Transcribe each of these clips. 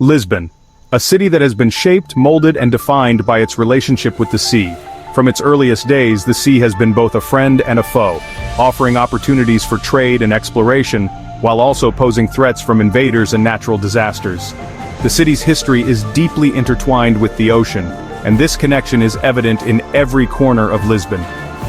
Lisbon, a city that has been shaped, molded, and defined by its relationship with the sea. From its earliest days, the sea has been both a friend and a foe, offering opportunities for trade and exploration, while also posing threats from invaders and natural disasters. The city's history is deeply intertwined with the ocean, and this connection is evident in every corner of Lisbon.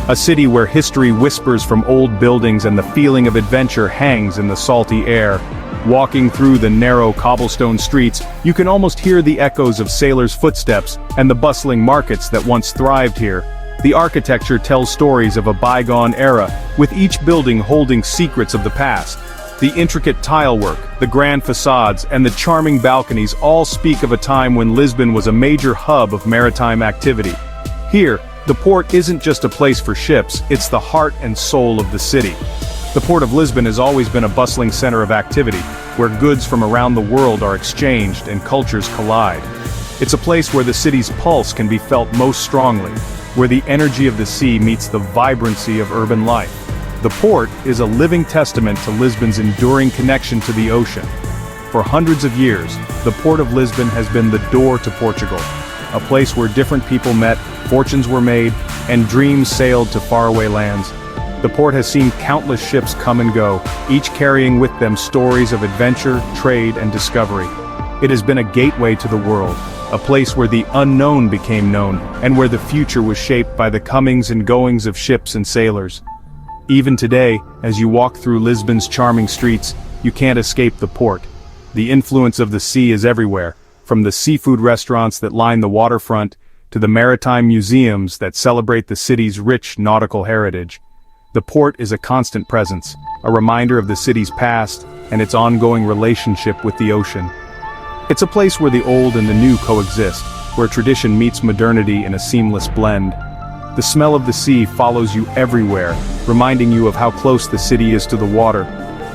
A city where history whispers from old buildings and the feeling of adventure hangs in the salty air. Walking through the narrow cobblestone streets, you can almost hear the echoes of sailors' footsteps and the bustling markets that once thrived here. The architecture tells stories of a bygone era, with each building holding secrets of the past. The intricate tilework, the grand facades, and the charming balconies all speak of a time when Lisbon was a major hub of maritime activity. Here, the port isn't just a place for ships, it's the heart and soul of the city. The Port of Lisbon has always been a bustling center of activity, where goods from around the world are exchanged and cultures collide. It's a place where the city's pulse can be felt most strongly, where the energy of the sea meets the vibrancy of urban life. The port is a living testament to Lisbon's enduring connection to the ocean. For hundreds of years, the Port of Lisbon has been the door to Portugal, a place where different people met, fortunes were made, and dreams sailed to faraway lands. The port has seen countless ships come and go, each carrying with them stories of adventure, trade, and discovery. It has been a gateway to the world, a place where the unknown became known, and where the future was shaped by the comings and goings of ships and sailors. Even today, as you walk through Lisbon's charming streets, you can't escape the port. The influence of the sea is everywhere, from the seafood restaurants that line the waterfront, to the maritime museums that celebrate the city's rich nautical heritage. The port is a constant presence, a reminder of the city's past and its ongoing relationship with the ocean. It's a place where the old and the new coexist, where tradition meets modernity in a seamless blend. The smell of the sea follows you everywhere, reminding you of how close the city is to the water.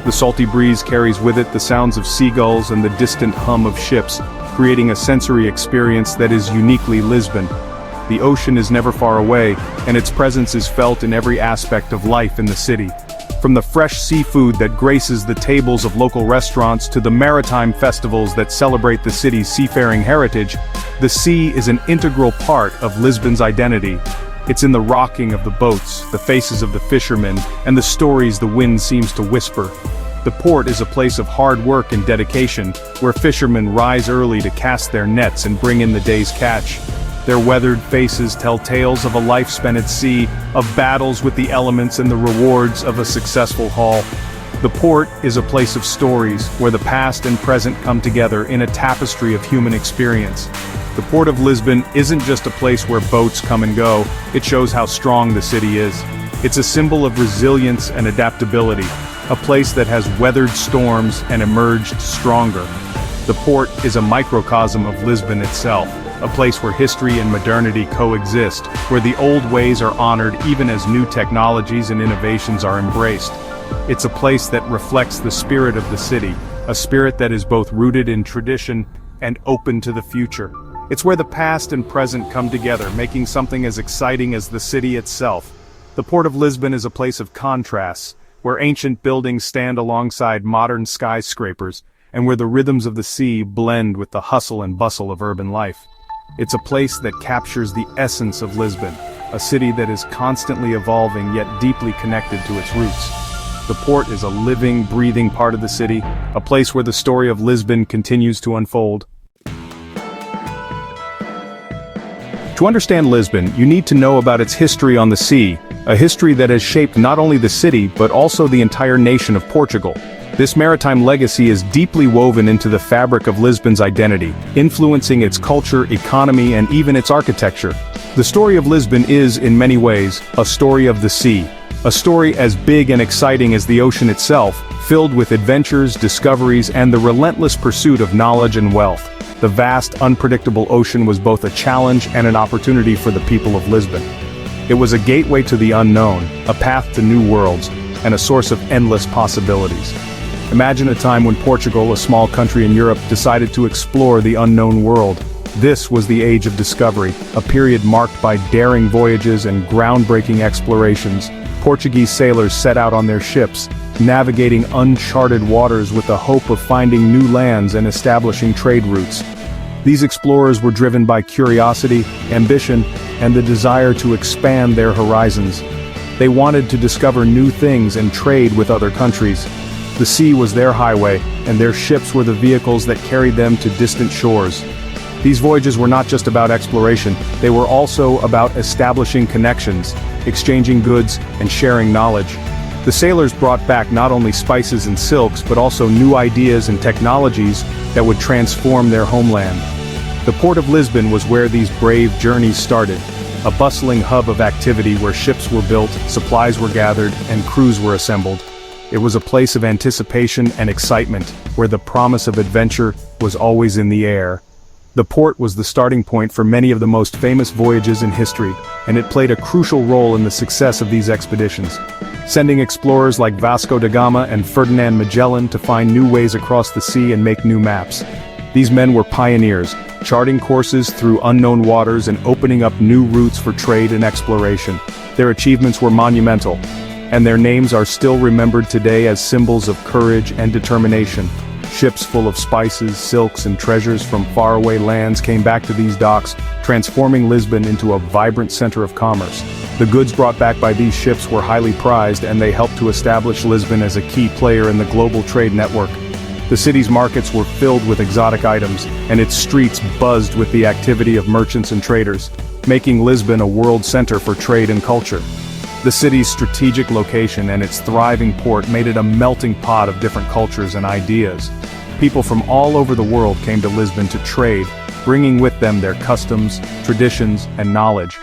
The salty breeze carries with it the sounds of seagulls and the distant hum of ships, creating a sensory experience that is uniquely Lisbon. The ocean is never far away, and its presence is felt in every aspect of life in the city. From the fresh seafood that graces the tables of local restaurants to the maritime festivals that celebrate the city's seafaring heritage, the sea is an integral part of Lisbon's identity. It's in the rocking of the boats, the faces of the fishermen, and the stories the wind seems to whisper. The port is a place of hard work and dedication, where fishermen rise early to cast their nets and bring in the day's catch. Their weathered faces tell tales of a life spent at sea, of battles with the elements and the rewards of a successful haul. The port is a place of stories, where the past and present come together in a tapestry of human experience. The Port of Lisbon isn't just a place where boats come and go, it shows how strong the city is. It's a symbol of resilience and adaptability, a place that has weathered storms and emerged stronger. The port is a microcosm of Lisbon itself, a place where history and modernity coexist, where the old ways are honored even as new technologies and innovations are embraced. It's a place that reflects the spirit of the city, a spirit that is both rooted in tradition and open to the future. It's where the past and present come together, making something as exciting as the city itself. The Port of Lisbon is a place of contrasts, where ancient buildings stand alongside modern skyscrapers, and where the rhythms of the sea blend with the hustle and bustle of urban life. It's a place that captures the essence of Lisbon, a city that is constantly evolving yet deeply connected to its roots. The port is a living, breathing part of the city, a place where the story of Lisbon continues to unfold. To understand Lisbon, you need to know about its history on the sea, a history that has shaped not only the city but also the entire nation of Portugal. This maritime legacy is deeply woven into the fabric of Lisbon's identity, influencing its culture, economy, and even its architecture. The story of Lisbon is, in many ways, a story of the sea. A story as big and exciting as the ocean itself, filled with adventures, discoveries, and the relentless pursuit of knowledge and wealth. The vast, unpredictable ocean was both a challenge and an opportunity for the people of Lisbon. It was a gateway to the unknown, a path to new worlds, and a source of endless possibilities. Imagine a time when Portugal, a small country in Europe, decided to explore the unknown world. This was the age of discovery, a period marked by daring voyages and groundbreaking explorations. Portuguese sailors set out on their ships, navigating uncharted waters with the hope of finding new lands and establishing trade routes. These explorers were driven by curiosity, ambition, and the desire to expand their horizons. They wanted to discover new things and trade with other countries. The sea was their highway, and their ships were the vehicles that carried them to distant shores. These voyages were not just about exploration, they were also about establishing connections, exchanging goods, and sharing knowledge. The sailors brought back not only spices and silks but also new ideas and technologies that would transform their homeland. The port of Lisbon was where these brave journeys started, a bustling hub of activity where ships were built, supplies were gathered, and crews were assembled. It was a place of anticipation and excitement, where the promise of adventure was always in the air. The port was the starting point for many of the most famous voyages in history, and it played a crucial role in the success of these expeditions, sending explorers like Vasco da Gama and Ferdinand Magellan to find new ways across the sea and make new maps. These men were pioneers, charting courses through unknown waters and opening up new routes for trade and exploration. Their achievements were monumental, and their names are still remembered today as symbols of courage and determination. Ships full of spices, silks, and treasures from faraway lands came back to these docks, transforming Lisbon into a vibrant center of commerce. The goods brought back by these ships were highly prized, and they helped to establish Lisbon as a key player in the global trade network. The city's markets were filled with exotic items, and its streets buzzed with the activity of merchants and traders, making Lisbon a world center for trade and culture. The city's strategic location and its thriving port made it a melting pot of different cultures and ideas. People from all over the world came to Lisbon to trade, bringing with them their customs, traditions, and knowledge.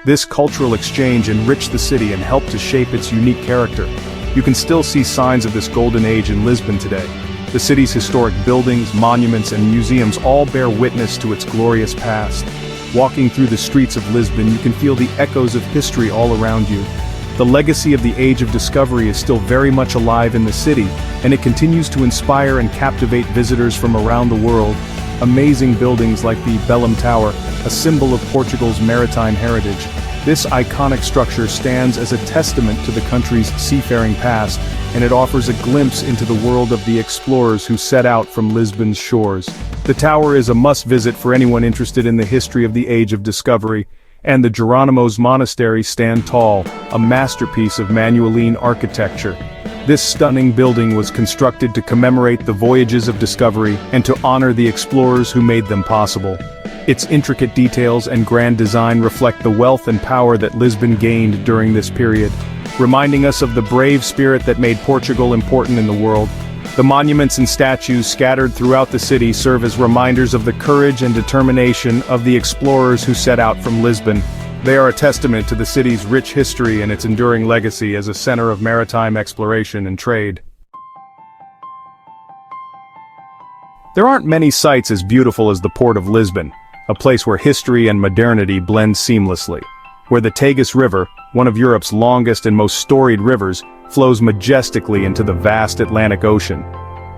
This cultural exchange enriched the city and helped to shape its unique character. You can still see signs of this golden age in Lisbon today. The city's historic buildings, monuments, and museums all bear witness to its glorious past. Walking through the streets of Lisbon, you can feel the echoes of history all around you. The legacy of the Age of Discovery is still very much alive in the city, and it continues to inspire and captivate visitors from around the world. Amazing buildings like the Belém Tower, a symbol of Portugal's maritime heritage. This iconic structure stands as a testament to the country's seafaring past, and it offers a glimpse into the world of the explorers who set out from Lisbon's shores. The tower is a must-visit for anyone interested in the history of the Age of Discovery, and the Geronimo's Monastery stand tall, a masterpiece of Manueline architecture. This stunning building was constructed to commemorate the voyages of discovery and to honor the explorers who made them possible. Its intricate details and grand design reflect the wealth and power that Lisbon gained during this period, reminding us of the brave spirit that made Portugal important in the world. The monuments and statues scattered throughout the city serve as reminders of the courage and determination of the explorers who set out from Lisbon. They are a testament to the city's rich history and its enduring legacy as a center of maritime exploration and trade. There aren't many sights as beautiful as the Port of Lisbon, a place where history and modernity blend seamlessly, where the Tagus River, one of Europe's longest and most storied rivers, flows majestically into the vast Atlantic Ocean.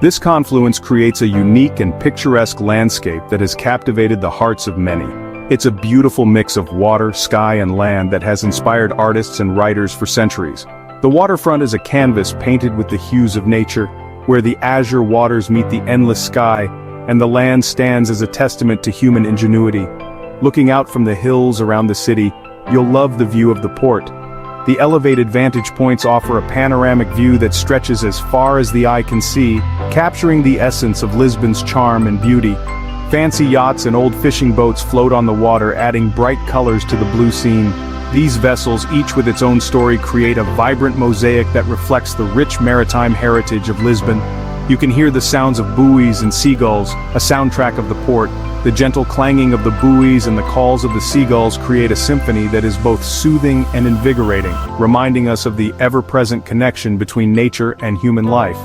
This confluence creates a unique and picturesque landscape that has captivated the hearts of many. It's a beautiful mix of water, sky, and land that has inspired artists and writers for centuries. The waterfront is a canvas painted with the hues of nature, where the azure waters meet the endless sky, and the land stands as a testament to human ingenuity. Looking out from the hills around the city, you'll love the view of the port. The elevated vantage points offer a panoramic view that stretches as far as the eye can see, capturing the essence of Lisbon's charm and beauty. Fancy yachts and old fishing boats float on the water, adding bright colors to the blue scene. These vessels, each with its own story, create a vibrant mosaic that reflects the rich maritime heritage of Lisbon. You can hear the sounds of buoys and seagulls, a soundtrack of the port. The gentle clanging of the buoys and the calls of the seagulls create a symphony that is both soothing and invigorating, reminding us of the ever-present connection between nature and human life.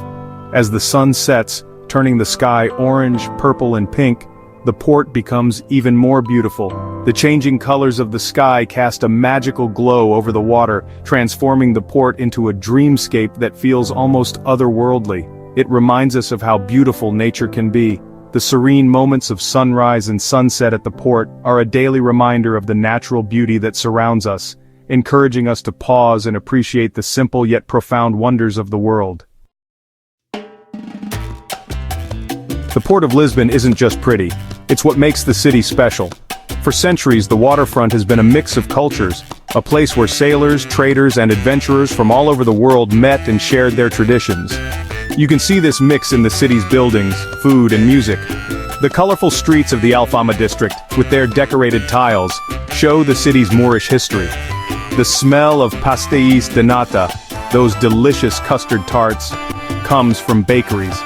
As the sun sets, turning the sky orange, purple, and pink, the port becomes even more beautiful. The changing colors of the sky cast a magical glow over the water, transforming the port into a dreamscape that feels almost otherworldly. It reminds us of how beautiful nature can be. The serene moments of sunrise and sunset at the port are a daily reminder of the natural beauty that surrounds us, encouraging us to pause and appreciate the simple yet profound wonders of the world. The Port of Lisbon isn't just pretty, it's what makes the city special. For centuries, the waterfront has been a mix of cultures, a place where sailors, traders, and adventurers from all over the world met and shared their traditions. You can see this mix in the city's buildings, food, and music. The colorful streets of the Alfama district, with their decorated tiles, show the city's Moorish history. The smell of pastéis de nata, those delicious custard tarts, comes from bakeries.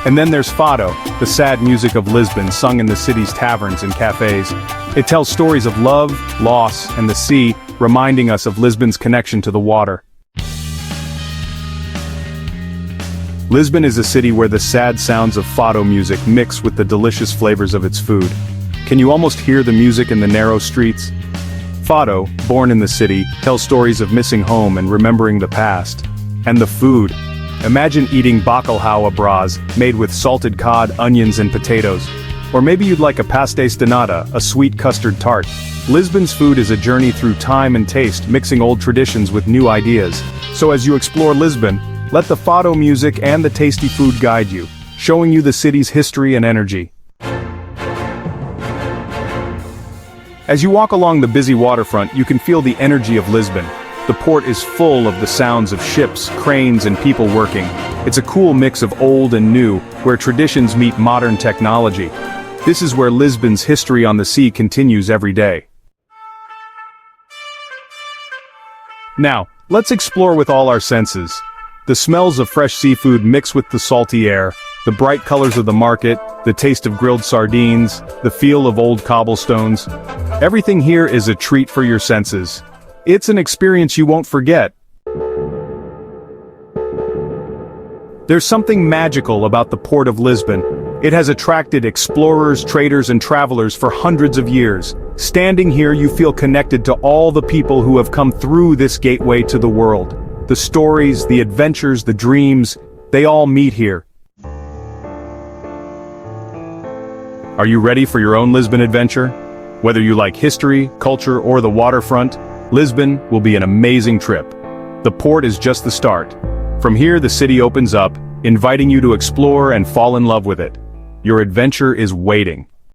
And then there's Fado, the sad music of Lisbon sung in the city's taverns and cafes. It tells stories of love, loss, and the sea, reminding us of Lisbon's connection to the water. Lisbon is a city where the sad sounds of Fado music mix with the delicious flavors of its food. Can you almost hear the music in the narrow streets? Fado, born in the city, tells stories of missing home and remembering the past. And the food. Imagine eating bacalhau à Brás, made with salted cod, onions and potatoes. Or maybe you'd like a pastéis de nata, a sweet custard tart. Lisbon's food is a journey through time and taste, mixing old traditions with new ideas. So as you explore Lisbon, let the Fado music and the tasty food guide you, showing you the city's history and energy. As you walk along the busy waterfront, you can feel the energy of Lisbon. The port is full of the sounds of ships, cranes, and people working. It's a cool mix of old and new, where traditions meet modern technology. This is where Lisbon's history on the sea continues every day. Now, let's explore with all our senses. The smells of fresh seafood mix with the salty air, the bright colors of the market, the taste of grilled sardines, the feel of old cobblestones. Everything here is a treat for your senses. It's an experience you won't forget. There's something magical about the Port of Lisbon. It has attracted explorers, traders, and travelers for hundreds of years. Standing here, you feel connected to all the people who have come through this gateway to the world. The stories, the adventures, the dreams, they all meet here. Are you ready for your own Lisbon adventure? Whether you like history, culture, or the waterfront, Lisbon will be an amazing trip. The port is just the start. From here, the city opens up, inviting you to explore and fall in love with it. Your adventure is waiting.